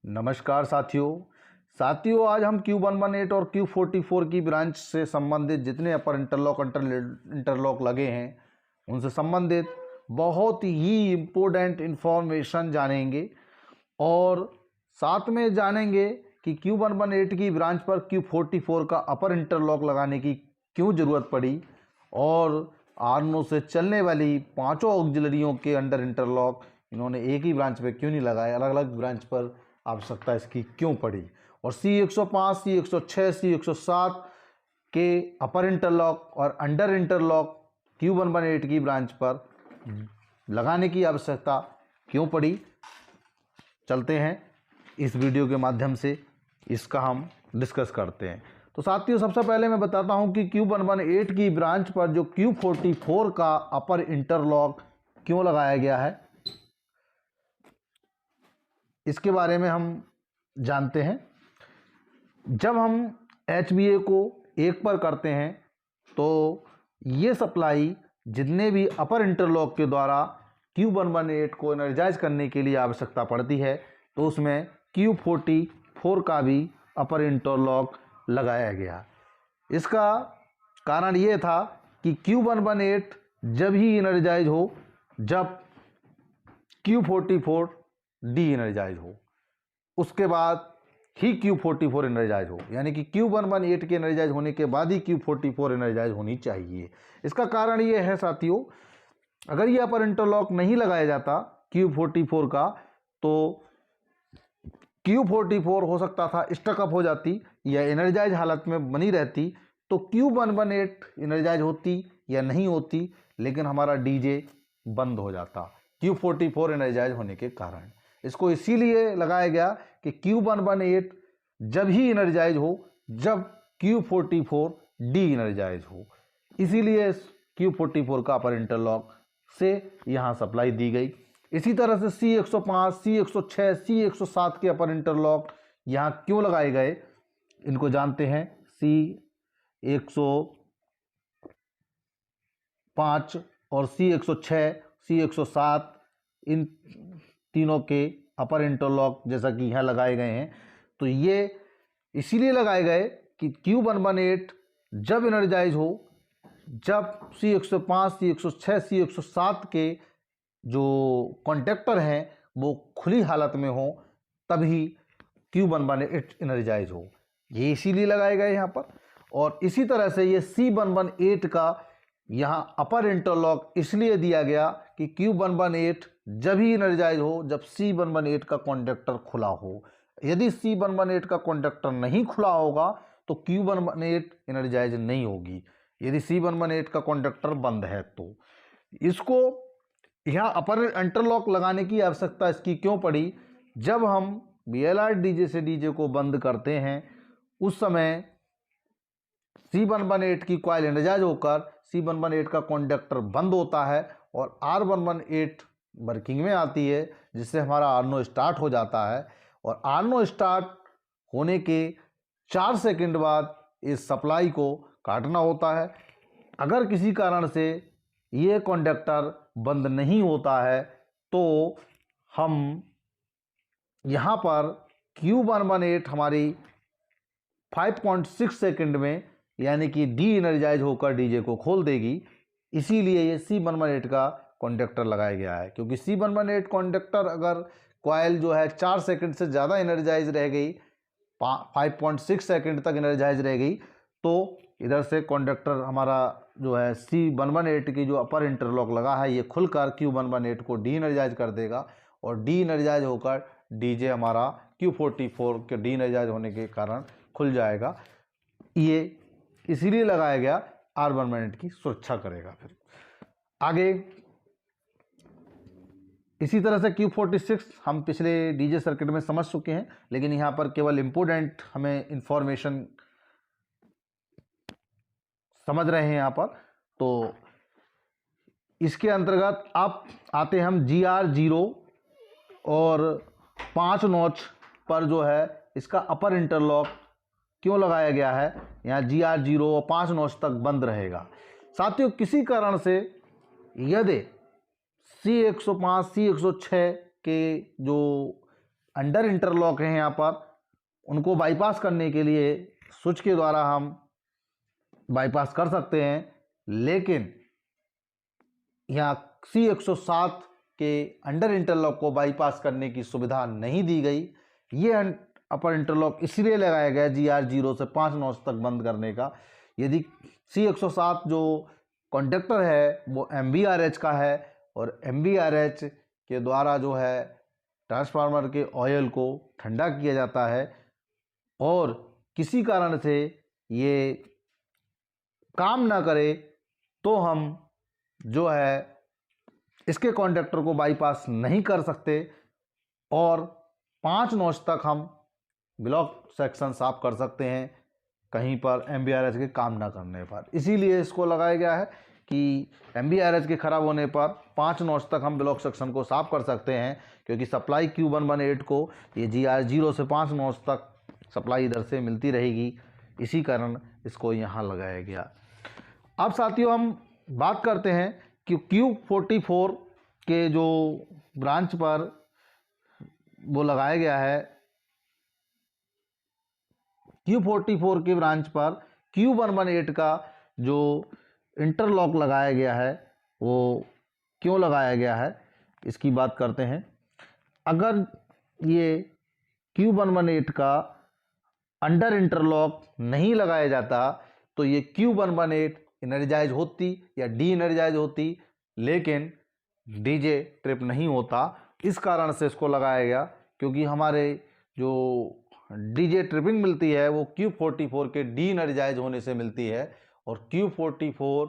नमस्कार साथियों आज हम Q118 और Q44 की ब्रांच से संबंधित जितने अपर इंटरलॉक लगे हैं उनसे संबंधित बहुत ही इम्पोर्टेंट इन्फॉर्मेशन जानेंगे और साथ में जानेंगे कि Q118 की ब्रांच पर Q44 का अपर इंटरलॉक लगाने की क्यों ज़रूरत पड़ी और आर्नो से चलने वाली पांचों ऑक्सिलरियों के अंडर इंटरलॉक इन्होंने एक ही ब्रांच पे क्यों नहीं लगाए, अलग अलग ब्रांच पर आवश्यकता इसकी क्यों पड़ी। और C105, C106, C107 के अपर इंटरलॉक और अंडर इंटरलॉक Q118 की ब्रांच पर लगाने की आवश्यकता क्यों पड़ी, चलते हैं इस वीडियो के माध्यम से इसका हम डिस्कस करते हैं। तो साथियों सबसे पहले मैं बताता हूं कि Q118 की ब्रांच पर जो Q44 का अपर इंटरलॉक क्यों लगाया गया है, इसके बारे में हम जानते हैं। जब हम HBA को 1 पर करते हैं तो ये सप्लाई जितने भी अपर इंटरलॉक के द्वारा Q118 को एनर्जाइज करने के लिए आवश्यकता पड़ती है तो उसमें Q44 का भी अपर इंटरलॉक लगाया गया। इसका कारण ये था कि Q118 जब ही एनर्जाइज हो जब Q44 डी एनर्जाइज हो, उसके बाद ही Q44 एनर्जाइज हो, यानी कि Q118 के एनर्जाइज होने के बाद ही Q44 एनर्जाइज होनी चाहिए। इसका कारण ये है साथियों, अगर ये अपर इंटरलॉक नहीं लगाया जाता Q44 का तो Q44 हो सकता था स्टकअप हो जाती या एनर्जाइज हालत में बनी रहती, तो Q118 एनर्जाइज होती या नहीं होती, लेकिन हमारा डीजे बंद हो जाता Q44 एनर्जाइज होने के कारण। इसको इसीलिए लगाया गया कि Q118 जब ही एनर्जाइज हो जब Q44 डी एनर्जाइज हो, इसीलिए Q44 का अपर इंटरलॉक से यहाँ सप्लाई दी गई। इसी तरह से C105, C106, C107 के अपर इंटरलॉक यहाँ क्यों लगाए गए, इनको जानते हैं। C105 और C106, C107 इन तीनों के अपर इंटरलॉक जैसा कि यहाँ लगाए गए हैं, तो ये इसीलिए लगाए गए कि Q118 जब एनर्जाइज हो जब C105, C106, C107 के जो कॉन्टेक्टर हैं वो खुली हालत में हो तभी Q118 एनर्जाइज हो, ये इसीलिए लगाए गए यहाँ पर। और इसी तरह से ये C118 का यहाँ अपर इंटरलॉक इसलिए दिया गया कि Q118 जब ही एनर्जाइज हो जब C118 का कॉन्डक्टर खुला हो। यदि C118 का कॉन्डक्टर नहीं खुला होगा तो Q118 एनर्जाइज नहीं होगी, यदि C118 का कॉन्डक्टर बंद है तो। इसको यहाँ अपर इंटरलॉक लगाने की आवश्यकता इसकी क्यों पड़ी, जब हम VLR डीजे से डीजे को बंद करते हैं उस समय C118 की कॉइल एनर्जाइज होकर C118 का कॉन्डक्टर बंद होता है और R118 वर्किंग में आती है, जिससे हमारा आर्नो स्टार्ट हो जाता है। और आर्नो स्टार्ट होने के 4 सेकंड बाद इस सप्लाई को काटना होता है। अगर किसी कारण से ये कॉन्डक्टर बंद नहीं होता है तो हम यहाँ पर Q118 हमारी 5.6 सेकंड में यानी कि डी एनर्जाइज होकर डीजे को खोल देगी। इसीलिए ये C118 का कॉन्डक्टर लगाया गया है, क्योंकि C118 कॉन्डक्टर अगर कॉइल जो है 4 सेकंड से ज़्यादा एनर्जाइज रह गई, 5.6 सेकंड तक एनर्जाइज रह गई, तो इधर से कॉन्डक्टर हमारा जो है C118 की जो अपर इंटरलॉक लगा है ये खुलकर Q118 को डी एनर्जाइज कर देगा और डी एनर्जाइज होकर डीजे हमारा Q44 के डी एनर्जाइज होने के कारण खुल जाएगा। ये इसीलिए लगाया गया, R118 की सुरक्षा करेगा। फिर आगे इसी तरह से Q46 हम पिछले डीजे सर्किट में समझ चुके हैं, लेकिन यहाँ पर केवल इम्पोर्टेंट हमें इंफॉर्मेशन समझ रहे हैं यहाँ पर। तो इसके अंतर्गत आप आते हैं हम GR0 और 5 नॉच पर जो है इसका अपर इंटरलॉक क्यों लगाया गया है। यहाँ GR0 और 5 नॉच तक बंद रहेगा। साथियों किसी कारण से यदि C105, C106 के जो अंडर इंटरलॉक हैं यहाँ पर, उनको बाईपास करने के लिए स्विच के द्वारा हम बाईपास कर सकते हैं, लेकिन यहाँ C107 के अंडर इंटरलॉक को बाईपास करने की सुविधा नहीं दी गई। ये अपर इंटरलॉक इसलिए लगाया गया GR0 से 5 नॉच तक बंद करने का। यदि C107 जो कंडक्टर है वो MVRH का है और MVRH के द्वारा जो है ट्रांसफार्मर के ऑयल को ठंडा किया जाता है और किसी कारण से ये काम ना करे तो हम जो है इसके कंडक्टर को बाईपास नहीं कर सकते और 5 नॉच तक हम ब्लॉक सेक्शन साफ कर सकते हैं कहीं पर MVRH के काम ना करने पर। इसीलिए इसको लगाया गया है कि MVRH के ख़राब होने पर 5 नॉच तक हम ब्लॉक सेक्शन को साफ कर सकते हैं, क्योंकि सप्लाई Q118 को ये GR0 से 5 नॉच तक सप्लाई इधर से मिलती रहेगी, इसी कारण इसको यहाँ लगाया गया। अब साथियों हम बात करते हैं कि Q44 के जो ब्रांच पर वो लगाया गया है, Q44 के ब्रांच पर Q118 का जो इंटरलॉक लगाया गया है वो क्यों लगाया गया है इसकी बात करते हैं। अगर ये Q118 का अंडर इंटरलॉक नहीं लगाया जाता तो ये Q118 एनर्जाइज होती या डी एनर्जाइज होती, लेकिन डीजे ट्रिप नहीं होता। इस कारण से इसको लगाया गया, क्योंकि हमारे जो डीजे ट्रिपिंग मिलती है वो Q44 के डी एनर्जाइज होने से मिलती है और Q44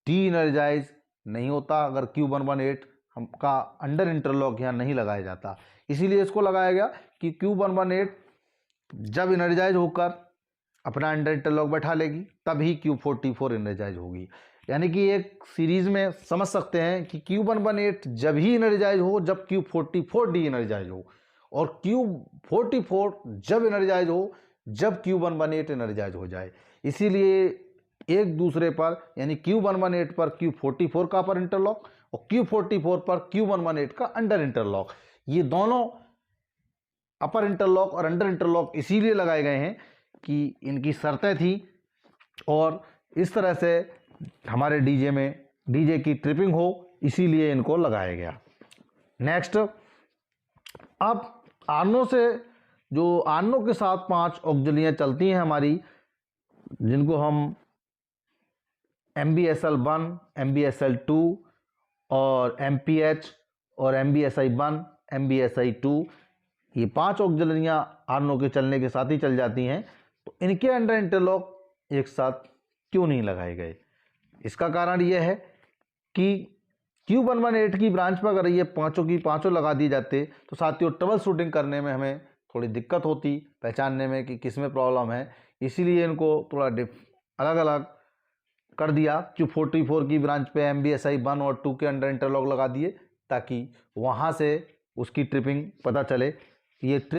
डी एनर्जाइज नहीं होता अगर Q118 हम का अंडर इंटरलॉक यहाँ नहीं लगाया जाता। इसीलिए इसको लगाया गया कि Q118 जब एनर्जाइज होकर अपना अंडर इंटरलॉक बैठा लेगी तभी Q44 एनर्जाइज होगी। यानी कि एक सीरीज में समझ सकते हैं कि Q118 जब ही एनर्जाइज हो जब Q44 डी एनर्जाइज हो, और Q44 जब एनर्जाइज हो जब Q118 एनर्जाइज हो जाए। इसीलिए एक दूसरे पर यानी Q118 पर Q44 का अपर इंटरलॉक और Q44 पर Q118 का अंडर इंटरलॉक, ये दोनों अपर इंटरलॉक और अंडर इंटरलॉक इसीलिए लगाए गए हैं कि इनकी शर्तें थी और इस तरह से हमारे डीजे की ट्रिपिंग हो, इसीलिए इनको लगाया गया। नेक्स्ट, अब आर्नो से जो आर्नो के साथ 5 ऑक्सिलियाँ चलती हैं हमारी, जिनको हम MBSL1, MBSL2 और MPH और MBSI1, MBSI2, ये 5 ऑक्सिलियाँ आर्नो के चलने के साथ ही चल जाती हैं। तो इनके अंडर इंटरलॉक एक साथ क्यों नहीं लगाए गए? इसका कारण यह है कि Q118 की ब्रांच पर अगर ये पाँचों की पाँचों लगा दिए जाते तो साथियों ट्रबल शूटिंग करने में हमें थोड़ी दिक्कत होती, पहचानने में कि किस में प्रॉब्लम है। इसीलिए इनको थोड़ा अलग अलग कर दिया। Q44 की ब्रांच पे MBSI1 और 2 के अंडर इंटरलॉक लगा दिए ताकि वहाँ से उसकी ट्रिपिंग पता चले। ये